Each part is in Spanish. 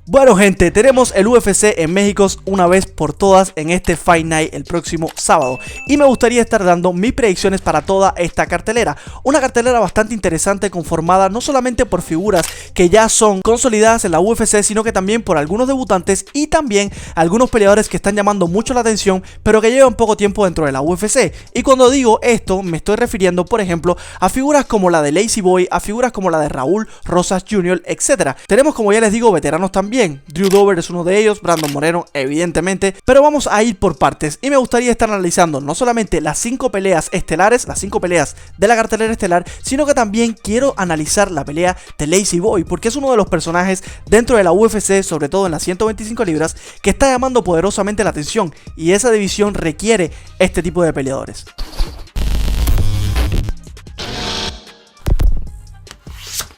Bueno gente, tenemos el UFC en México una vez por todas en este Fight Night el próximo sábado y me gustaría estar dando mis predicciones para toda esta cartelera. Una cartelera bastante interesante conformada no solamente por figuras que ya son consolidadas en la UFC, sino que también por algunos debutantes y también algunos peleadores que están llamando mucho la atención pero que llevan poco tiempo dentro de la UFC. Y cuando digo esto me estoy refiriendo por ejemplo a figuras como la de Lazy Boy, a figuras como la de Raúl Rosas Jr., etc. Tenemos, como ya les digo, veteranos también. Drew Dober es uno de ellos, Brandon Moreno evidentemente, pero vamos a ir por partes y me gustaría estar analizando no solamente las 5 peleas estelares, las 5 peleas de la cartelera estelar, sino que también quiero analizar la pelea de Lazy Boy, porque es uno de los personajes dentro de la UFC, sobre todo en las 125 libras, que está llamando poderosamente la atención y esa división requiere este tipo de peleadores.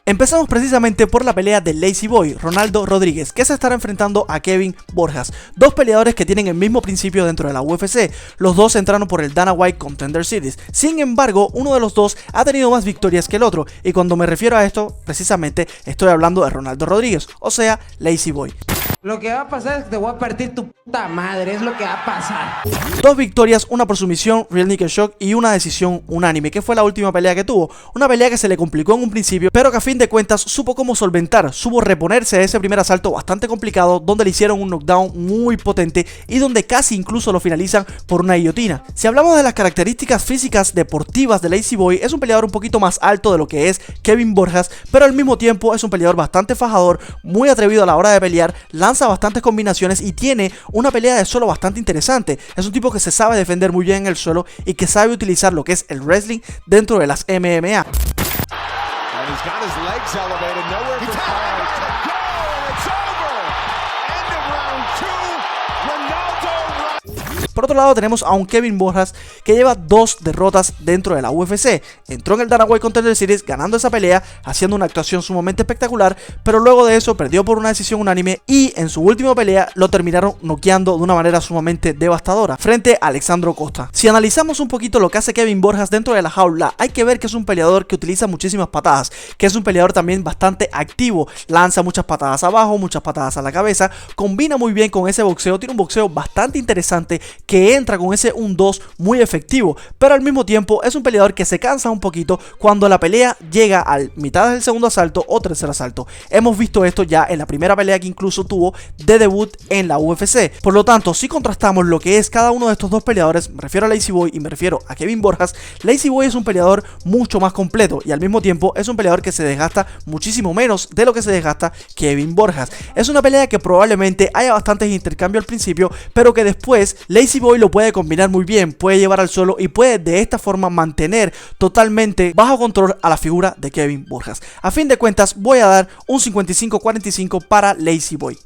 Empezamos precisamente por la pelea de Lazy Boy, Ronaldo Rodríguez, que se estará enfrentando a Kevin Borjas, dos peleadores que tienen el mismo principio dentro de la UFC. Los dos entraron por el Dana White Contender Series, sin embargo uno de los dos ha tenido más victorias que el otro, y cuando me refiero a esto, precisamente estoy hablando de Ronaldo Rodríguez, o sea, Lazy Boy. Lo que va a pasar es que te voy a partir tu puta madre, es lo que va a pasar. 2 victorias, una por sumisión, Real Naked Shock, y una decisión unánime, que fue la última pelea que tuvo. Una pelea que se le complicó en un principio, pero que a fin de cuentas supo cómo solventar, supo reponerse de ese primer asalto bastante complicado, donde le hicieron un knockdown muy potente y donde casi incluso lo finalizan por una guillotina. Si hablamos de las características físicas deportivas de Lazy Boy, es un peleador un poquito más alto de lo que es Kevin Borjas, pero al mismo tiempo es un peleador bastante fajador, muy atrevido a la hora de pelear, lanza bastantes combinaciones y tiene una pelea de suelo bastante interesante. Es un tipo que se sabe defender muy bien en el suelo y que sabe utilizar lo que es el wrestling dentro de las MMA. Por otro lado tenemos a un Kevin Borjas que lleva 2 derrotas dentro de la UFC. Entró en el Dana White Contender Series ganando esa pelea, haciendo una actuación sumamente espectacular, pero luego de eso perdió por una decisión unánime y en su última pelea lo terminaron noqueando de una manera sumamente devastadora frente a Alexandro Costa. Si analizamos un poquito lo que hace Kevin Borjas dentro de la jaula, hay que ver que es un peleador que utiliza muchísimas patadas, que es un peleador también bastante activo, lanza muchas patadas abajo, muchas patadas a la cabeza, combina muy bien con ese boxeo, tiene un boxeo bastante interesante que entra con ese 1-2 muy efectivo, pero al mismo tiempo es un peleador que se cansa un poquito cuando la pelea llega al mitad del segundo asalto o tercer asalto. Hemos visto esto ya en la primera pelea que incluso tuvo de debut en la UFC. Por lo tanto, si contrastamos lo que es cada uno de estos dos peleadores, me refiero a Lazy Boy y me refiero a Kevin Borjas, Lazy Boy es un peleador mucho más completo y al mismo tiempo es un peleador que se desgasta muchísimo menos de lo que se desgasta Kevin Borjas. Es una pelea que probablemente haya bastantes intercambios al principio, pero que después Lazy Boy lo puede combinar muy bien, puede llevar al suelo y puede de esta forma mantener totalmente bajo control a la figura de Kevin Borjas. A fin de cuentas voy a dar un 55-45 para Lazy Boy.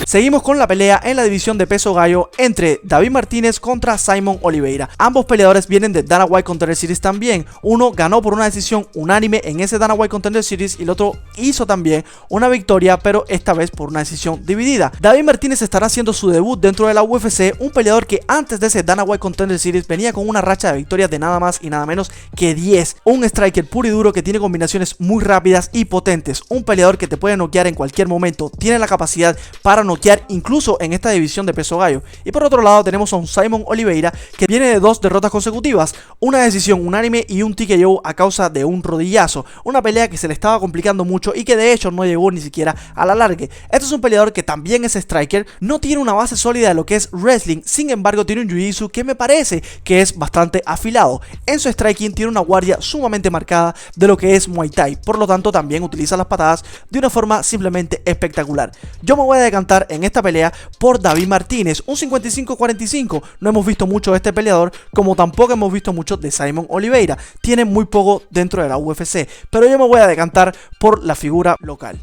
Seguimos con la pelea en la división de peso gallo entre David Martínez contra Simon Oliveira. Ambos peleadores vienen de Dana White Contender Series también. Uno ganó por una decisión unánime en ese Dana White Contender Series y el otro hizo también una victoria, pero esta vez por una decisión dividida. David Martínez estará haciendo su debut dentro de la UFC, un peleador que antes de ese Dana White Contender Series venía con una racha de victorias de nada más y nada menos que 10. Un striker puro y duro que tiene combinaciones muy rápidas y potentes. Un peleador que te puede noquear en cualquier momento. Tiene la capacidad para noquear incluso en esta división de peso gallo. Y por otro lado tenemos a un Simon Oliveira que viene de 2 derrotas consecutivas, una decisión unánime y un TKO a causa de un rodillazo, una pelea que se le estaba complicando mucho y que de hecho no llegó ni siquiera a la largue. Este es un peleador que también es striker, no tiene una base sólida de lo que es wrestling, sin embargo tiene un jiu-jitsu que me parece que es bastante afilado. En su striking tiene una guardia sumamente marcada de lo que es Muay Thai, por lo tanto también utiliza las patadas de una forma simplemente espectacular. Yo me voy a decantar en esta pelea por David Martínez, un 55-45. No hemos visto mucho de este peleador, como tampoco hemos visto mucho de Simon Oliveira. Tiene muy poco dentro de la UFC, pero yo me voy a decantar por la figura local.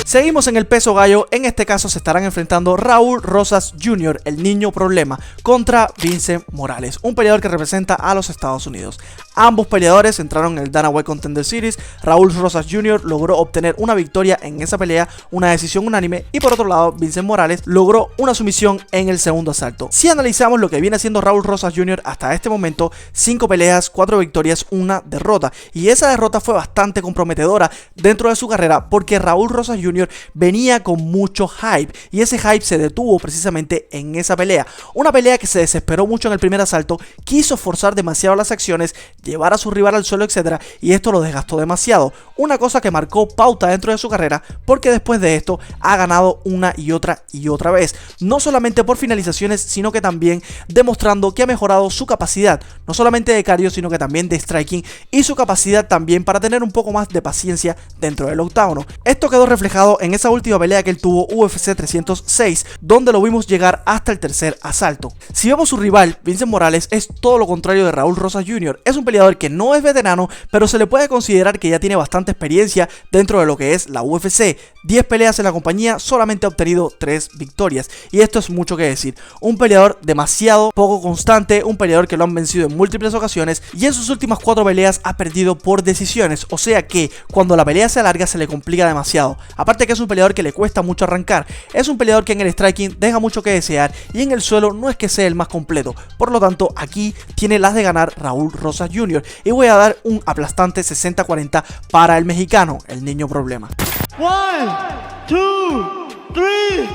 Seguimos en el peso gallo, en este caso se estarán enfrentando Raúl Rosas Jr., el niño problema, contra Vincent Morales, un peleador que representa a los Estados Unidos. Ambos peleadores entraron en el Dana White Contender Series. Raúl Rosas Jr. logró obtener una victoria en esa pelea, una decisión unánime, y por otro lado Vincent Morales logró una sumisión en el segundo asalto. Si analizamos lo que viene haciendo Raúl Rosas Jr. hasta este momento, 5 peleas, 4 victorias, 1 derrota, y esa derrota fue bastante comprometedora dentro de su carrera porque Raúl Rosas Jr. venía con mucho hype y ese hype se detuvo precisamente en esa pelea. Una pelea que se desesperó mucho en el primer asalto, quiso forzar demasiado las acciones, llevar a su rival al suelo, etc. y esto lo desgastó demasiado. Una cosa que marcó pauta dentro de su carrera porque después de esto ha ganado una y otra vez. No solamente por finalizaciones, sino que también demostrando que ha mejorado su capacidad, no solamente de cardio, sino que también de striking y su capacidad también para tener un poco más de paciencia dentro del octágono. Esto quedó reflejado en esa última pelea que él tuvo, UFC 306, donde lo vimos llegar hasta el tercer asalto. Si vemos su rival, Vincent Morales, es todo lo contrario de Raúl Rosas Jr. Es un peleador que no es veterano, pero se le puede considerar que ya tiene bastante experiencia dentro de lo que es la UFC. 10 peleas en la compañía, solamente ha obtenido 3 victorias, y esto es mucho que decir. Un peleador demasiado poco constante, un peleador que lo han vencido en múltiples ocasiones, y en sus últimas 4 peleas ha perdido por decisiones, o sea que cuando la pelea se alarga se le complica demasiado. Aparte que es un peleador que le cuesta mucho arrancar, es un peleador que en el striking deja mucho que desear y en el suelo no es que sea el más completo. Por lo tanto, aquí tiene las de ganar Raúl Rosas Jr. y voy a dar un aplastante 60-40 para el mexicano, el niño problema. 1, 2, 3.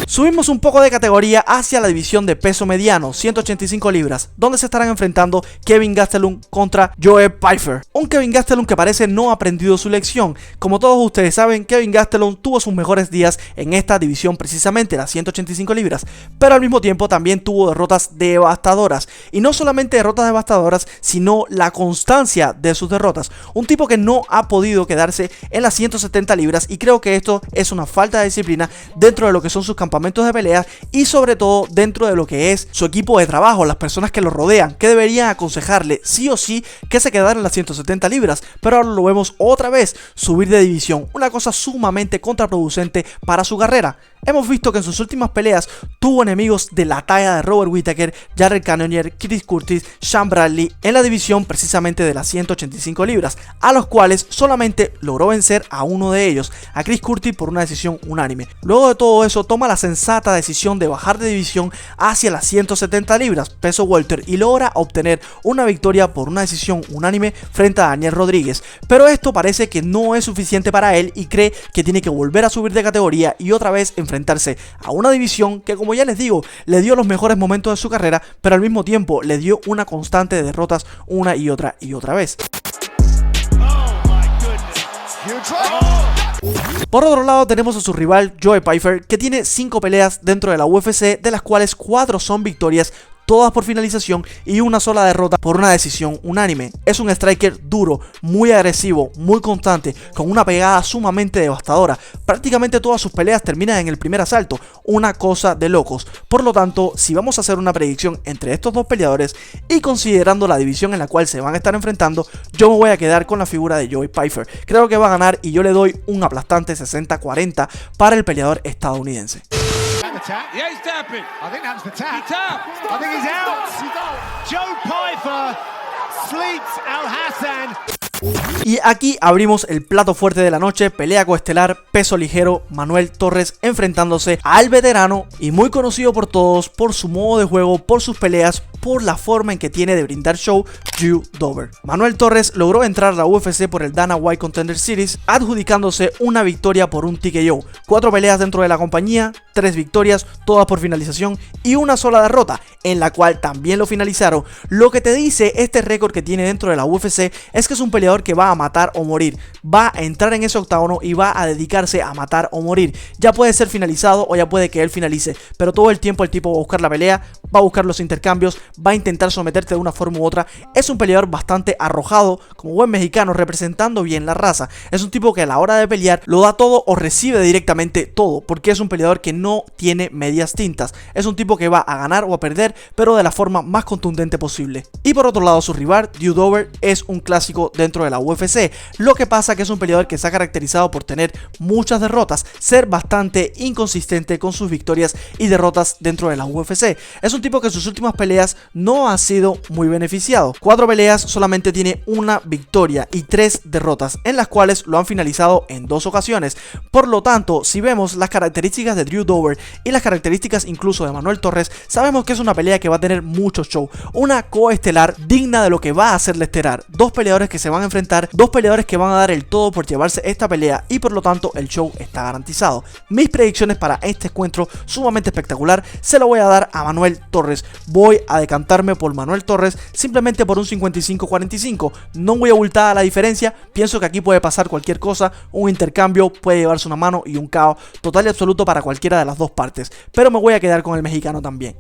Subimos un poco de categoría hacia la división de peso mediano, 185 libras, donde se estarán enfrentando Kevin Gastelum contra Joe Pyfer. Un Kevin Gastelum que parece no ha aprendido su lección. Como todos ustedes saben, Kevin Gastelum tuvo sus mejores días en esta división, precisamente las 185 libras, pero al mismo tiempo también tuvo derrotas devastadoras. Y no solamente derrotas devastadoras, sino la constancia de sus derrotas. Un tipo que no ha podido quedarse en las 170 libras y creo que esto es una falta de disciplina dentro de lo que son sus campamentos de pelea y sobre todo dentro de lo que es su equipo de trabajo, las personas que lo rodean, que deberían aconsejarle sí o sí que se quedara en las 170 libras, pero ahora lo vemos otra vez subir de división, una cosa sumamente contraproducente para su carrera. Hemos visto que en sus últimas peleas tuvo enemigos de la talla de Robert Whittaker, Jared Cannonier, Chris Curtis, Sean Bradley en la división precisamente de las 185 libras, a los cuales solamente logró vencer a uno de ellos, a Chris Curtis por una decisión unánime. Luego de todo eso toma la sensata decisión de bajar de división hacia las 170 libras, peso welter, y logra obtener una victoria por una decisión unánime frente a Daniel Rodríguez, pero esto parece que no es suficiente para él y cree que tiene que volver a subir de categoría y otra vez enfrentarse a una división que, como ya les digo, le dio los mejores momentos de su carrera, pero al mismo tiempo le dio una constante de derrotas una y otra vez. Por otro lado tenemos a su rival Joe Pyfer, que tiene 5 peleas dentro de la UFC, de las cuales 4 son victorias, todas por finalización, y una sola derrota por una decisión unánime. Es un striker duro, muy agresivo, muy constante, con una pegada sumamente devastadora. Prácticamente todas sus peleas terminan en el primer asalto, una cosa de locos. Por lo tanto, si vamos a hacer una predicción entre estos dos peleadores y considerando la división en la cual se van a estar enfrentando, yo me voy a quedar con la figura de Joe Pyfer. Creo que va a ganar y yo le doy un aplastante 60-40 para el peleador estadounidense. Yeah, he's tapping. I think that's the tap. He tapped. I think he's out. Joe Pyfer sleeps Al Hassan. Y aquí abrimos el plato fuerte de la noche, pelea coestelar, peso ligero, Manuel Torres enfrentándose al veterano y muy conocido por todos por su modo de juego, por sus peleas, por la forma en que tiene de brindar show, Drew Dober. Manuel Torres logró entrar a la UFC por el Dana White Contender Series, adjudicándose una victoria por un TKO, 4 peleas dentro de la compañía, 3 victorias, todas por finalización y una sola derrota, en la cual también lo finalizaron. Lo que te dice este récord que tiene dentro de la UFC es que es un peleador peleador que va a matar o morir, va a entrar en ese octágono y va a dedicarse a matar o morir. Ya puede ser finalizado o ya puede que él finalice, pero todo el tiempo el tipo va a buscar la pelea, va a buscar los intercambios, va a intentar someterte de una forma u otra. Es un peleador bastante arrojado, como buen mexicano, representando bien la raza. Es un tipo que a la hora de pelear lo da todo o recibe directamente todo, porque es un peleador que no tiene medias tintas. Es un tipo que va a ganar o a perder, pero de la forma más contundente posible. Y por otro lado, su rival, Drew Dober, es un clásico dentro de la UFC. Lo que pasa que es un peleador que se ha caracterizado por tener muchas derrotas, ser bastante inconsistente con sus victorias y derrotas dentro de la UFC. Es un tipo que en sus últimas peleas no ha sido muy beneficiado. 4 peleas, solamente tiene una victoria y 3 derrotas, en las cuales lo han finalizado en 2 ocasiones. Por lo tanto, si vemos las características de Drew Dober y las características incluso de Manuel Torres, sabemos que es una pelea que va a tener mucho show, una coestelar digna de lo que va a ser la estelar. 2 peleadores que se van a enfrentar, 2 peleadores que van a dar el todo por llevarse esta pelea, y por lo tanto el show está garantizado. Mis predicciones para este encuentro sumamente espectacular se lo voy a dar a Manuel Torres. Voy a decantarme por Manuel Torres simplemente por un 55-45. No voy a abultar a la diferencia, pienso que aquí puede pasar cualquier cosa, un intercambio, puede llevarse una mano y un KO total y absoluto para cualquiera de las dos partes, pero me voy a quedar con el mexicano también.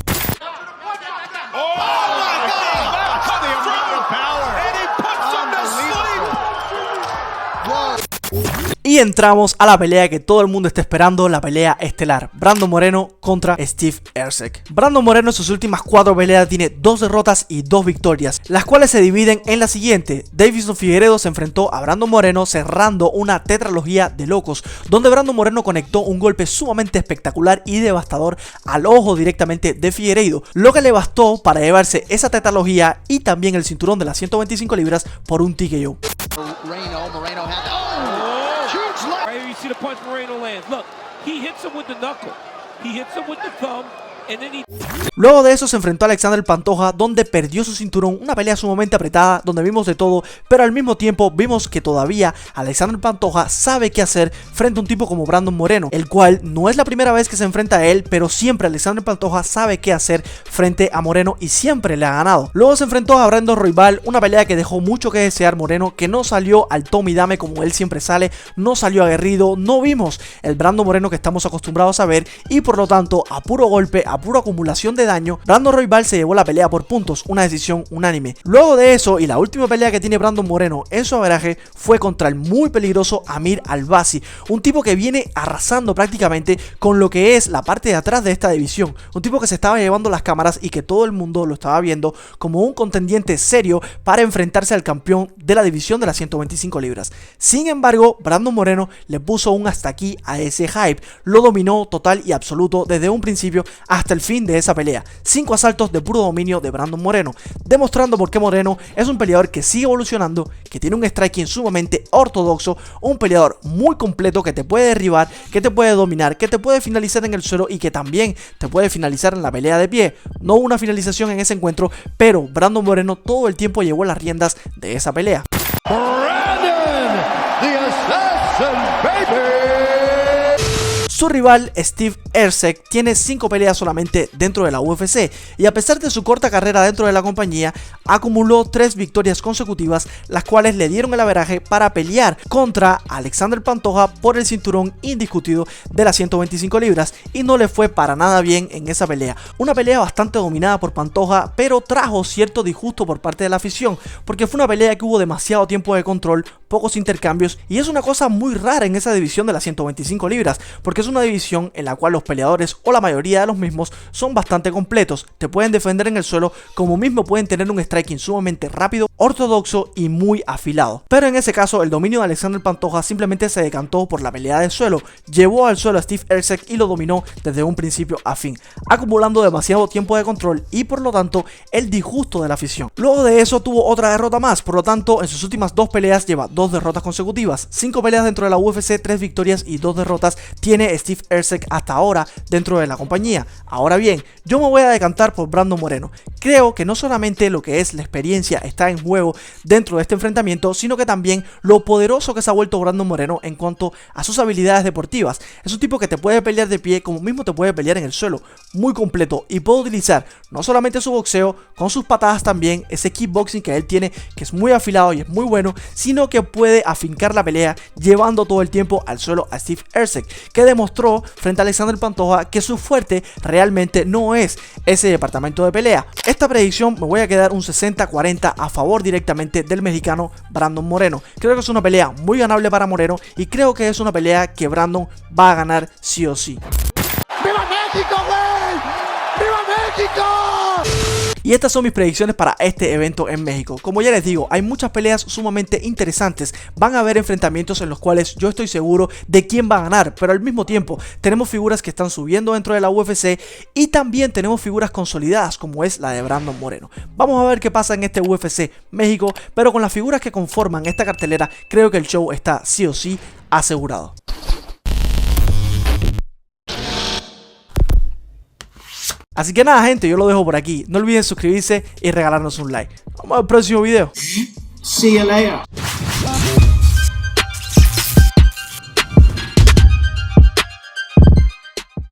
Y entramos a la pelea que todo el mundo está esperando, la pelea estelar, Brandon Moreno contra Steve Erceg. Brandon Moreno en sus últimas 4 peleas tiene 2 derrotas y 2 victorias, las cuales se dividen en la siguiente. Deiveson Figueiredo se enfrentó a Brandon Moreno cerrando una tetralogía de locos, donde Brandon Moreno conectó un golpe sumamente espectacular y devastador al ojo directamente de Figueiredo, lo que le bastó para llevarse esa tetralogía y también el cinturón de las 125 libras por un TKO. Moreno had that. Right here you see the punch Moreno lands. Look, he hits him with the knuckle. He hits him with the thumb. Luego de eso se enfrentó a Alexander Pantoja, donde perdió su cinturón, una pelea sumamente apretada, donde vimos de todo, pero al mismo tiempo vimos que todavía Alexander Pantoja sabe qué hacer frente a un tipo como Brandon Moreno, el cual no es la primera vez que se enfrenta a él, pero siempre Alexander Pantoja sabe qué hacer frente a Moreno y siempre le ha ganado. Luego se enfrentó a Brandon Royval, una pelea que dejó mucho que desear Moreno, que no salió al tome y dame como él siempre sale, no salió aguerrido, no vimos el Brandon Moreno que estamos acostumbrados a ver, y por lo tanto a puro golpe, a pura acumulación de daño, Brandon Royval se llevó la pelea por puntos, una decisión unánime. Luego de eso, y la última pelea que tiene Brandon Moreno en su averaje, fue contra el muy peligroso Amir Albazi, un tipo que viene arrasando prácticamente con lo que es la parte de atrás de esta división, un tipo que se estaba llevando las cámaras y que todo el mundo lo estaba viendo como un contendiente serio para enfrentarse al campeón de la división de las 125 libras. Sin embargo, Brandon Moreno le puso un hasta aquí a ese hype, lo dominó total y absoluto desde un principio hasta el fin de esa pelea. 5 asaltos de puro dominio de Brandon Moreno, demostrando por qué Moreno es un peleador que sigue evolucionando, que tiene un striking sumamente ortodoxo, un peleador muy completo que te puede derribar, que te puede dominar, que te puede finalizar en el suelo y que también te puede finalizar en la pelea de pie. No hubo una finalización en ese encuentro, pero Brandon Moreno todo el tiempo llevó las riendas de esa pelea. Brandon, the assassin, baby. Su rival Steve Erceg tiene 5 peleas solamente dentro de la UFC y a pesar de su corta carrera dentro de la compañía acumuló 3 victorias consecutivas, las cuales le dieron el averaje para pelear contra Alexander Pantoja por el cinturón indiscutido de las 125 libras y no le fue para nada bien en esa pelea. Una pelea bastante dominada por Pantoja, pero trajo cierto disgusto por parte de la afición porque fue una pelea que hubo demasiado tiempo de control, pocos intercambios y es una cosa muy rara en esa división de las 125 libras porque es una división en la cual los peleadores o la mayoría de los mismos son bastante completos, te pueden defender en el suelo como mismo pueden tener un striking sumamente rápido, ortodoxo y muy afilado. Pero en ese caso el dominio de Alexander Pantoja simplemente se decantó por la pelea del suelo, llevó al suelo a Steve Erceg y lo dominó desde un principio a fin, acumulando demasiado tiempo de control y por lo tanto el disgusto de la afición. Luego de eso tuvo otra derrota más, por lo tanto en sus últimas 2 peleas lleva 2 2 derrotas consecutivas. 5 peleas dentro de la UFC, 3 victorias y 2 derrotas tiene Steve Erceg hasta ahora dentro de la compañía. Ahora bien, yo me voy a decantar por Brandon Moreno. Creo que no solamente lo que es la experiencia está en juego dentro de este enfrentamiento, sino que también lo poderoso que se ha vuelto Brandon Moreno en cuanto a sus habilidades deportivas. Es un tipo que te puede pelear de pie como mismo te puede pelear en el suelo, muy completo, y puede utilizar no solamente su boxeo, con sus patadas también, ese kickboxing que él tiene, que es muy afilado y es muy bueno, sino que puede afincar la pelea llevando todo el tiempo al suelo a Steve Erceg, que demostró frente a Alexander Pantoja que su fuerte realmente no es ese departamento de pelea. Esta predicción me voy a quedar un 60-40 a favor directamente del mexicano Brandon Moreno. Creo que es una pelea muy ganable para Moreno y creo que es una pelea que Brandon va a ganar sí o sí. ¡Viva México, güey! ¡Viva México! Y estas son mis predicciones para este evento en México. Como ya les digo, hay muchas peleas sumamente interesantes. Van a haber enfrentamientos en los cuales yo estoy seguro de quién va a ganar, pero al mismo tiempo tenemos figuras que están subiendo dentro de la UFC y también tenemos figuras consolidadas como es la de Brandon Moreno. Vamos a ver qué pasa en este UFC México, pero con las figuras que conforman esta cartelera creo que el show está sí o sí asegurado. Así que nada, gente, yo lo dejo por aquí. No olviden suscribirse y regalarnos un like. Vamos al próximo video. See you later.